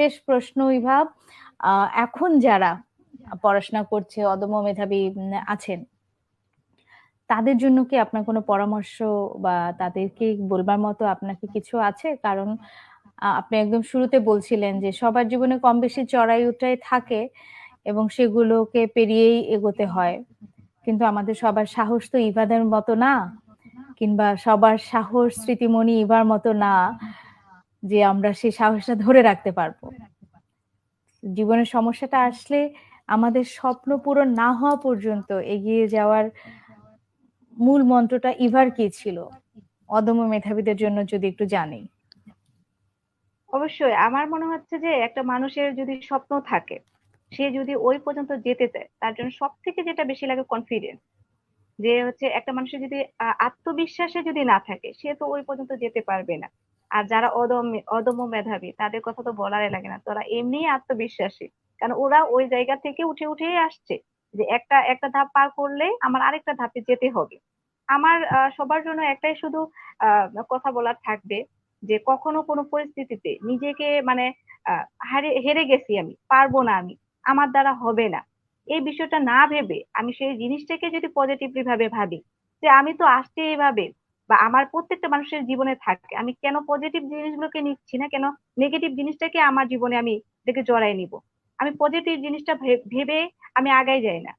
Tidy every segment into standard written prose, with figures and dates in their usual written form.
শেষ প্রশ্ন ইভা, এখন যারা পড়াশোনা করছে, অদম্য মেধাবী আছেন, তাদের জন্য কি আপনার কোনো পরামর্শ বা তাদেরকে বলবার মতো আপনার কি কিছু আছে? কারণ আপনি একদম শুরুতে বলছিলেন যে সবার জীবনে কম বেশি চড়াই উতরাই থাকে এবং সেগুলোকে পেরিয়েই এগোতে হয়। কিন্তু আমাদের সবার সাহস তো ইভাদের মতো না, কিংবা সবার সাহস স্মৃতিমণি ইভার মতো না যে আমরা সেই সাহসটা ধরে রাখতে পারবো। জীবনের সমস্যাটা আসলে আমাদের স্বপ্ন পূরণ না হওয়া পর্যন্ত এগিয়ে যাওয়ার মূল মন্ত্রটা ইভার কি ছিল? অদম্য মেধাবীদের জন্য যদি একটু জানি। অবশ্যই আমার মনে হচ্ছে যে একটা মানুষের যদি স্বপ্ন থাকে, সে যদি ওই পর্যন্ত যেতে চায়, তার জন্য সব থেকে যেটা বেশি লাগে কনফিডেন্স। যে হচ্ছে একটা মানুষের যদি আত্মবিশ্বাসে যদি না থাকে, সে তো ওই পর্যন্ত যেতে পারবে না। আর যারা অদম্য মেধাবী, তাদের কথা তো বলারই লাগে না, তারা এমনি আত্মবিশ্বাসী। কারণ ওরা ওই জায়গা থেকে উঠে উঠেই আসছে, যে একটা একটা ধাপ পার করলে আমার আরেকটা ধাপে যেতে হবে। আমার সবার জন্য একটাই শুধু কথা বলার থাকবে, যে কখনো কোনো পরিস্থিতিতে নিজেকে মানে হারে হেরে গেছি, আমি পারবো না, আমি আমার দ্বারা হবে না, এই বিষয়টা না ভেবে আমি সেই জিনিসটাকে যদি পজিটিভলি ভাবে ভাবি, যে আমি তো আসছি এইভাবে, বা আমার প্রত্যেকটা মানুষের জীবনে থাকে, আমি কেন পজিটিভ জিনিসগুলোকে নিচ্ছি না, কেন নেগেটিভ জিনিসটাকে আমার জীবনে আমি দেখে জড়াই নিব। আমি পজিটিভ জিনিসটা ভেবে আমি আগাই যাই না,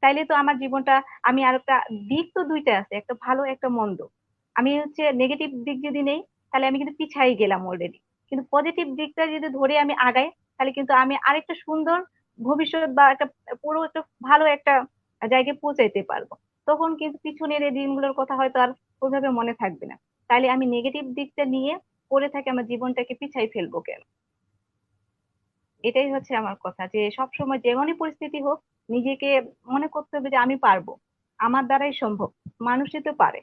তাইলে তো আমার জীবনটা, আমি আর একটা দিক তো দুইটা আছে, একটা ভালো একটা মন্দ। আমি হচ্ছে নেগেটিভ দিক যদি নেই, তাহলে আমি কিন্তু পিছাই গেলাম অলরেডি। কিন্তু পজিটিভ দিকটা যদি ধরে আমি আগাই, তাহলে কিন্তু আমি আরেকটা সুন্দর ভবিষ্যৎ বা একটা পুরো একটা ভালো একটা জায়গায় পৌঁছাইতে পারবো। তখন কিন্তু পিছনের এই দিনগুলোর কথা হয়তো আর ওইভাবে মনে থাকবে না। তাইলে আমি নেগেটিভ দিকটা নিয়ে পড়ে থাকি, আমার জীবনটাকে পিছাই ফেলবো কেন? এটাই হচ্ছে আমার কথা, যে সবসময় যেমনই পরিস্থিতি হোক, নিজেকে মনে করতে হবে যে আমি পারবো, আমার দ্বারাই সম্ভব, মানুষই তো পারে।